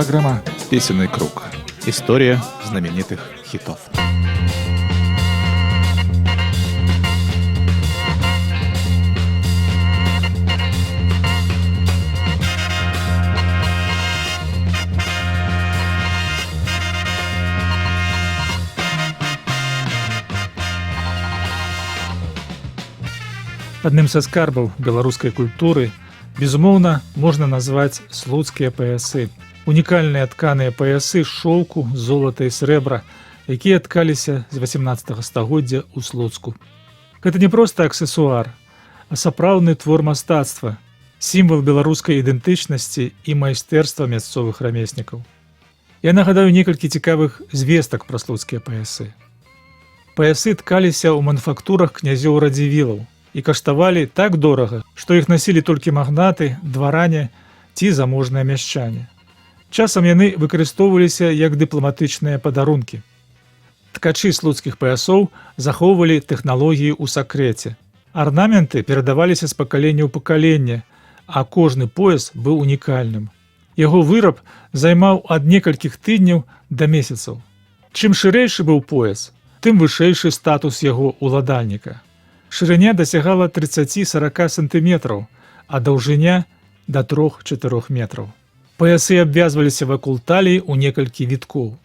Программа «Песенный круг». История знаменитых хитов. Адным са скарбаў беларускай культуры, безумоўна, можна назваць слуцкія паясы. Унікальныя тканыя паясы з шоўку, золата і срэбра, якія ткаліся з 18 стагоддзя ў Слуцку. Гэта не проста аксесуар, а сапраўдны твор мастацтва, сімвал беларускай ідэнтычнасці і майстэрства мясцовых рамеснікаў. Я нагадаю некалькі цікавых звестак пра слуцкія паясы. Паясы ткаліся ў мануфактурах князёў Радзівілаў і каштавалі так дорага, што іх насілі толькі магнаты, дваране ці заможныя мяшчане. Часам яны выкарыстоўваліся як дыпламатычныя падарункі. Ткачы слуцкіх паясоў захоўвалі тэхналогіі ў сакрэце. Арнаменты перадаваліся з пакалення ў пакаленне, а кожны пояс быў унікальным. Яго выраб займаў ад некалькіх тыдняў да месяцаў. Чым шырэйшы быў пояс, тым вышэйшы статус яго ўладальніка. Шырыня дасягала 30-40 сантыметраў, а даўжыня да 3-4 метраў. Паясы абвязваліся вакол таліі ў некалькі віткоў.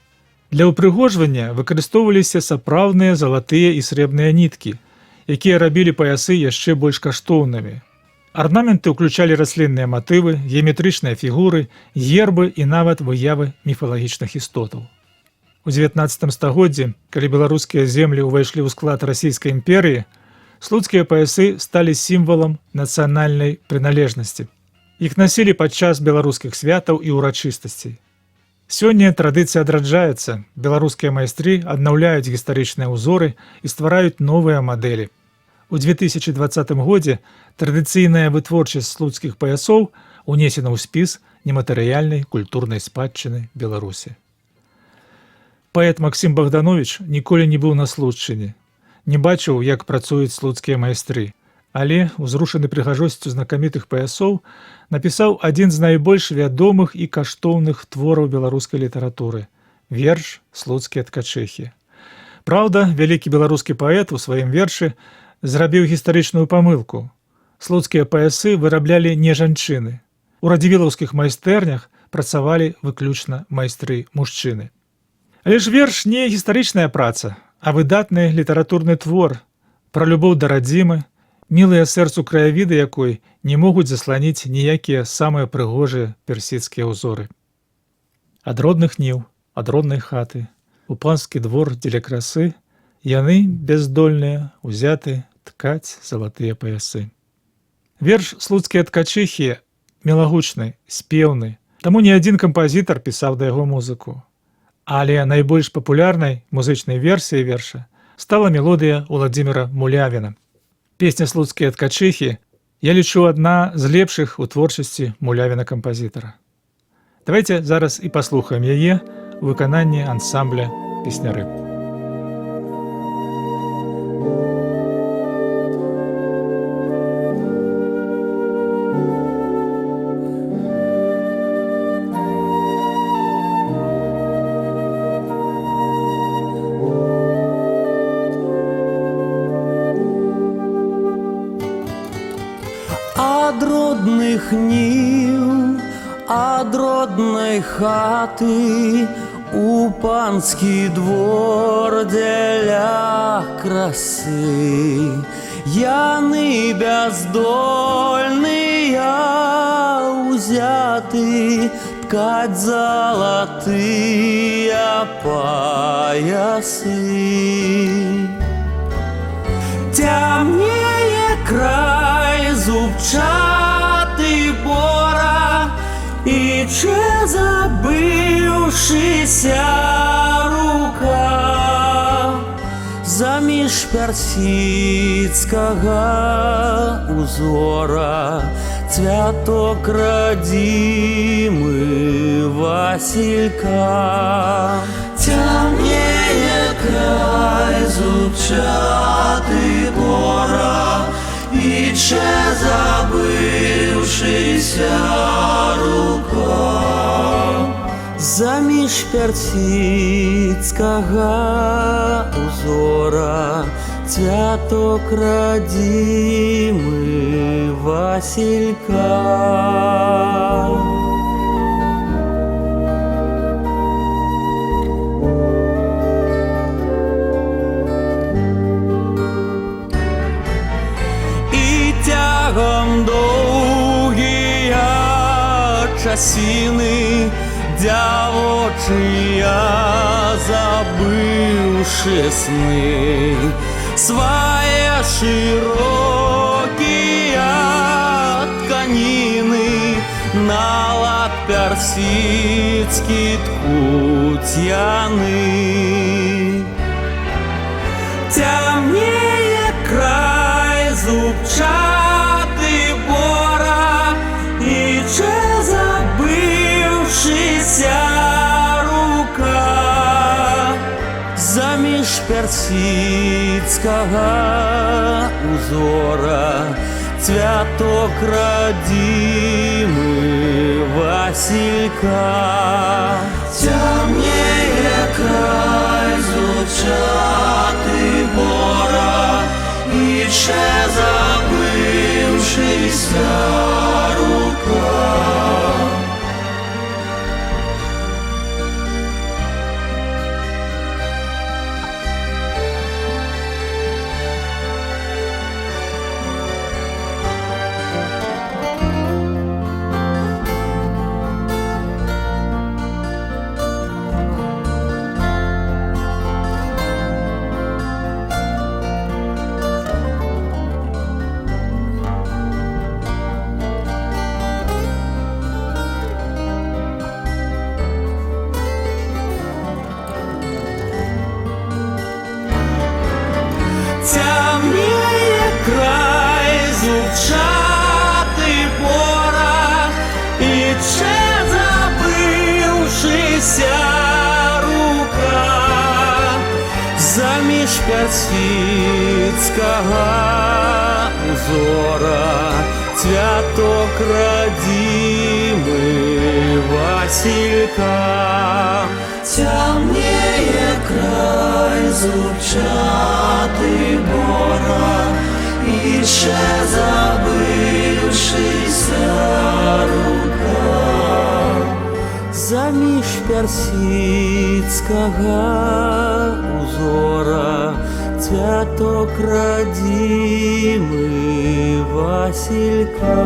Для ўпрыгожвання выкарыстоўваліся сапраўдныя залатыя і срэбныя ніткі, якія рабілі паясы яшчэ больш каштоўнымі. Арнаменты ўключалі раслінныя матывы, геаметрычныя фігуры, гербы і нават выявы міфалагічных істотаў. У 19 стагоддзі, калі беларускія землі ўвайшлі ў склад расійскай імперыі, слуцкія паясы сталі сімвалам нацыянальнай прыналежнасці. Іх насілі падчас беларускіх святаў і ўрачыстасцей. Сёння традыцыя адраджаецца, беларускія майстры аднаўляюць гістарычныя ўзоры і ствараюць новыя мадэлі. У 2020 годзе традыцыйная вытворчасць слуцкіх паясоў унесена ў спіс нематэрыяльнай культурнай спадчыны Беларусі. Паэт Максім Богданович ніколі не быў на Слуцчыне, не бачыў, як працуюць слуцкія майстры, але, узрушаны прыгажосцю знакамітых паясоў, напісаў адзін з найбольш вядомых і каштоўных твораў беларускай літаратуры – верш «Слуцкія ткачэхі». Праўда, вялікі беларускі паэт у сваім вершы зрабіў гістарычную памылку. Слуцкія паясы выраблялі не жанчыны. У радзівілаўскіх майстэрнях працавалі выключна майстры-мужчыны. Але ж верш не гістарычная праца, а выдатны літаратурны твор пра любоў да радзімы, мілыя сэрцу краявіды якой не могуць засланіць ніякія самыя прыгожыя персідскія ўзоры. Ад родных ніў, ад роднай хаты, у панскі двор дзеля красы, яны, бяздольныя, узяты ткаць залатыя паясы. Верш «Слуцкія ткачэхі» мілагучны, спеўны, таму не адзін кампазітар пісаў да яго музыку. Але найбольш папулярнай музычнай версіяй верша стала мелодыя Уладзіміра Мулявіна. Песня «Слуцкія ткачэхі» я лічу адна з лепшых у творчасці Мулявіна-кампазітара. Давайте зараз і паслухаем яе у выкананні ансамбля «Песняры». Ад родных ніў, ад роднай хаты, у панскі двор дзеля красы. Яны бяздольныя ўзяты ткаць залатыя паясы. Цямнее край зубчаты бора, і че забыўшыся рука заміж персідскага узора цвяток радзімы Васілька. Цямнее край зубчаты бора, і че забыўшыся рука заміж персидського узора, цвяток родимый Василька. І тягом довгія часіни дявочия, забывши сны свои широкие тканины, на лад персидский ткут яны. Темнее край зубчатый бора, и че забывшийся рука заміж персидського узора, цвяток родимый Василька. Темнее край зубчатый бора, і ще забившися рука. Темнее край зубчатый бора, і ще забившися рука заміж персидського узора, цвяток родимый Василька. Темнее край зубчатый бора, і ще забившися рука заміж персидського узора, цвяток родимый Василька.